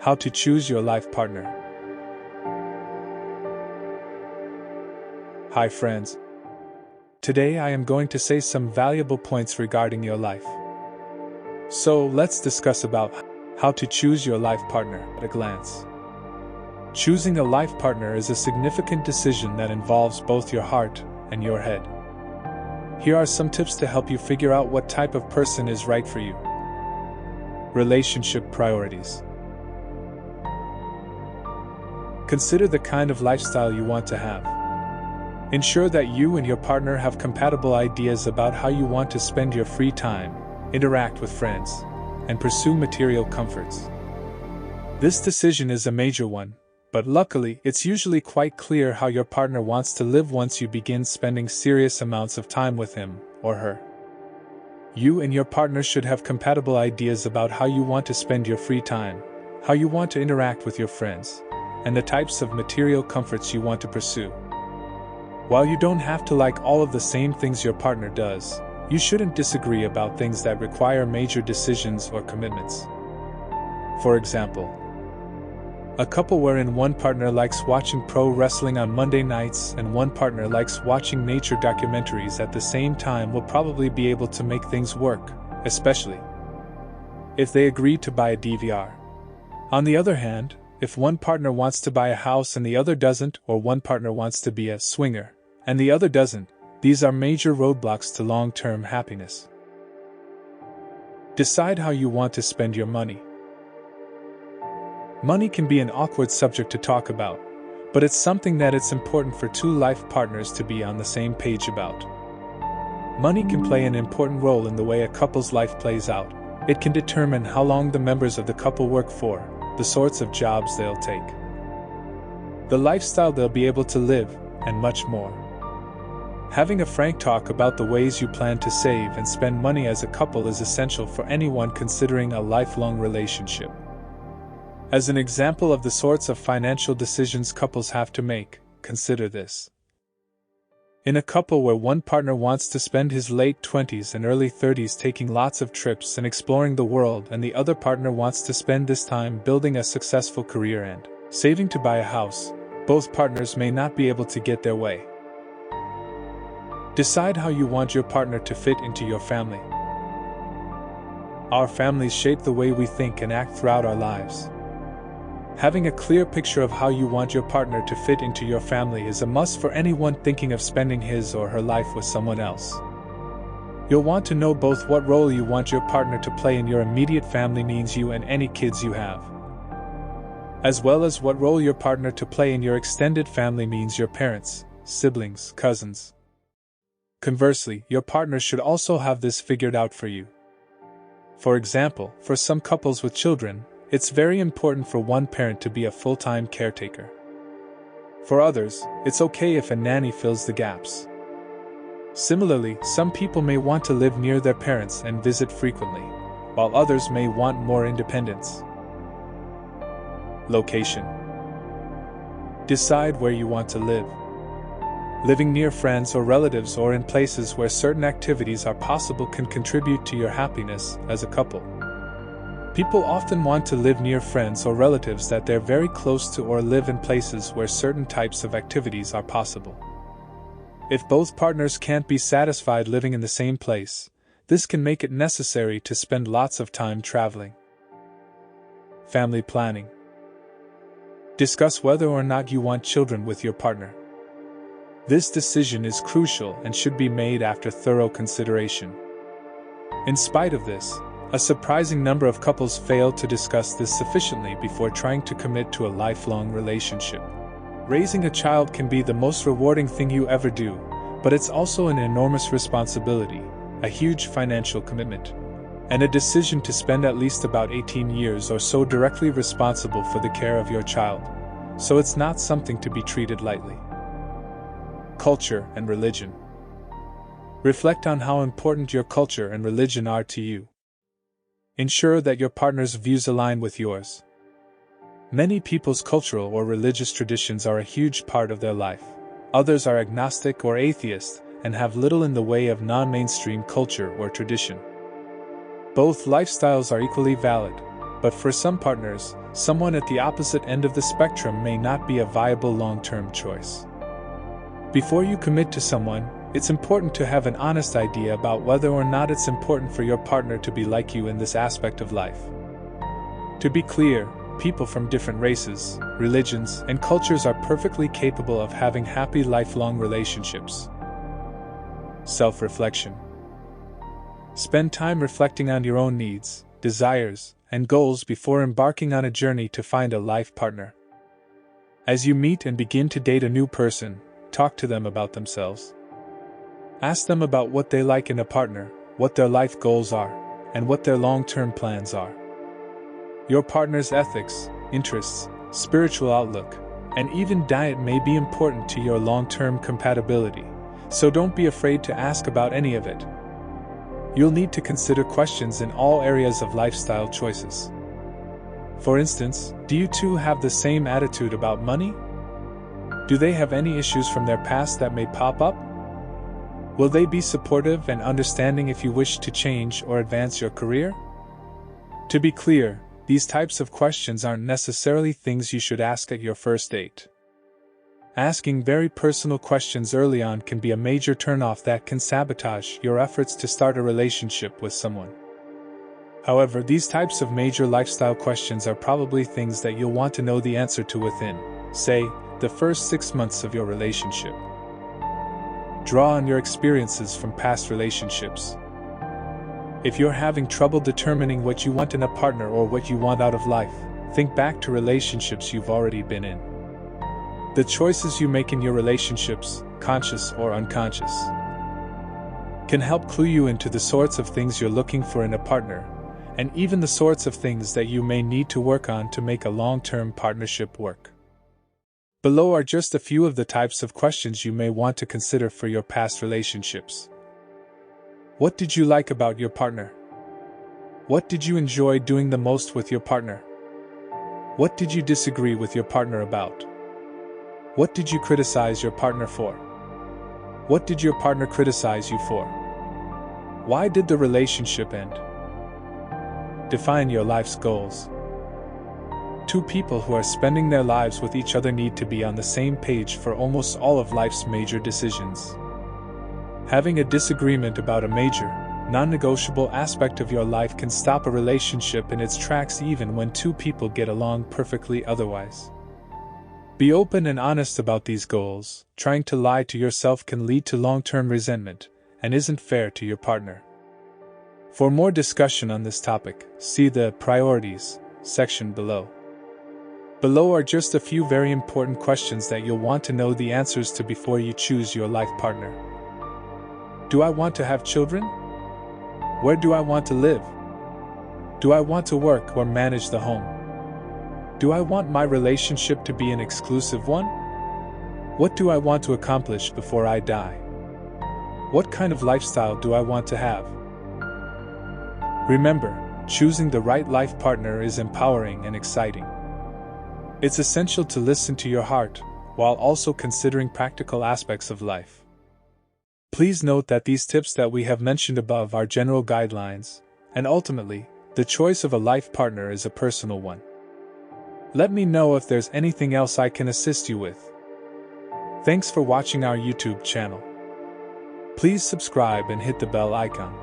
How to choose your life partner. Hi friends. Today I am going to say some valuable points regarding your life. So let's discuss about how to choose your life partner at a glance. Choosing a life partner is a significant decision that involves both your heart and your head. Here are some tips to help you figure out what type of person is right for you. Relationship priorities. Consider the kind of lifestyle you want to have. Ensure that you and your partner have compatible ideas about how you want to spend your free time, interact with friends, and pursue material comforts. This decision is a major one, but luckily it's usually quite clear how your partner wants to live once you begin spending serious amounts of time with him or her. You and your partner should have compatible ideas about how you want to spend your free time, how you want to interact with your friends, and the types of material comforts you want to pursue. While you don't have to like all of the same things your partner does, you shouldn't disagree about things that require major decisions or commitments. For example, a couple wherein one partner likes watching pro wrestling on Monday nights and one partner likes watching nature documentaries at the same time will probably be able to make things work, especially if they agree to buy a DVR. On the other hand, if one partner wants to buy a house and the other doesn't, or one partner wants to be a swinger and the other doesn't, these are major roadblocks to long-term happiness. Decide how you want to spend your money. Money can be an awkward subject to talk about, but it's something that it's important for two life partners to be on the same page about. Money can play an important role in the way a couple's life plays out. It can determine how long the members of the couple work for, the sorts of jobs they'll take, the lifestyle they'll be able to live, and much more. Having a frank talk about the ways you plan to save and spend money as a couple is essential for anyone considering a lifelong relationship. As an example of the sorts of financial decisions couples have to make, consider this. In a couple where one partner wants to spend his late 20s and early 30s taking lots of trips and exploring the world, and the other partner wants to spend this time building a successful career and saving to buy a house, both partners may not be able to get their way. Decide how you want your partner to fit into your family. Our families shape the way we think and act throughout our lives. Having a clear picture of how you want your partner to fit into your family is a must for anyone thinking of spending his or her life with someone else. You'll want to know both what role you want your partner to play in your immediate family, means you and any kids you have, as well as what role your partner to play in your extended family, means your parents, siblings, cousins. Conversely, your partner should also have this figured out for you. For example, for some couples with children, it's very important for one parent to be a full-time caretaker. For others, it's okay if a nanny fills the gaps. Similarly, some people may want to live near their parents and visit frequently, while others may want more independence. Location. Decide where you want to live. Living near friends or relatives or in places where certain activities are possible can contribute to your happiness as a couple. People often want to live near friends or relatives that they're very close to, or live in places where certain types of activities are possible. If both partners can't be satisfied living in the same place, this can make it necessary to spend lots of time traveling. Family planning. Discuss whether or not you want children with your partner. This decision is crucial and should be made after thorough consideration. In spite of this, a surprising number of couples fail to discuss this sufficiently before trying to commit to a lifelong relationship. Raising a child can be the most rewarding thing you ever do, but it's also an enormous responsibility, a huge financial commitment, and a decision to spend at least about 18 years or so directly responsible for the care of your child, so it's not something to be treated lightly. Culture and religion. Reflect on how important your culture and religion are to you. Ensure that your partner's views align with yours. Many people's cultural or religious traditions are a huge part of their life. Others are agnostic or atheist and have little in the way of non-mainstream culture or tradition. Both lifestyles are equally valid, but for some partners, someone at the opposite end of the spectrum may not be a viable long-term choice. Before you commit to someone, it's important to have an honest idea about whether or not it's important for your partner to be like you in this aspect of life. To be clear, people from different races, religions, and cultures are perfectly capable of having happy lifelong relationships. Self-reflection. Spend time reflecting on your own needs, desires, and goals before embarking on a journey to find a life partner. As you meet and begin to date a new person, talk to them about themselves. Ask them about what they like in a partner, what their life goals are, and what their long-term plans are. Your partner's ethics, interests, spiritual outlook, and even diet may be important to your long-term compatibility, so don't be afraid to ask about any of it. You'll need to consider questions in all areas of lifestyle choices. For instance, do you two have the same attitude about money? Do they have any issues from their past that may pop up? Will they be supportive and understanding if you wish to change or advance your career? To be clear, these types of questions aren't necessarily things you should ask at your first date. Asking very personal questions early on can be a major turnoff that can sabotage your efforts to start a relationship with someone. However, these types of major lifestyle questions are probably things that you'll want to know the answer to within, say, the first 6 months of your relationship. Draw on your experiences from past relationships. If you're having trouble determining what you want in a partner or what you want out of life, think back to relationships you've already been in. The choices you make in your relationships, conscious or unconscious, can help clue you into the sorts of things you're looking for in a partner, and even the sorts of things that you may need to work on to make a long-term partnership work. Below are just a few of the types of questions you may want to consider for your past relationships. What did you like about your partner? What did you enjoy doing the most with your partner? What did you disagree with your partner about? What did you criticize your partner for? What did your partner criticize you for? Why did the relationship end? Define your life's goals. Two people who are spending their lives with each other need to be on the same page for almost all of life's major decisions. Having a disagreement about a major, non-negotiable aspect of your life can stop a relationship in its tracks even when two people get along perfectly otherwise. Be open and honest about these goals. Trying to lie to yourself can lead to long-term resentment and isn't fair to your partner. For more discussion on this topic, see the Priorities section below. Below are just a few very important questions that you'll want to know the answers to before you choose your life partner. Do I want to have children? Where do I want to live? Do I want to work or manage the home? Do I want my relationship to be an exclusive one? What do I want to accomplish before I die? What kind of lifestyle do I want to have? Remember, choosing the right life partner is empowering and exciting. It's essential to listen to your heart, while also considering practical aspects of life. Please note that these tips that we have mentioned above are general guidelines, and ultimately, the choice of a life partner is a personal one. Let me know if there's anything else I can assist you with. Thanks for watching our YouTube channel. Please subscribe and hit the bell icon.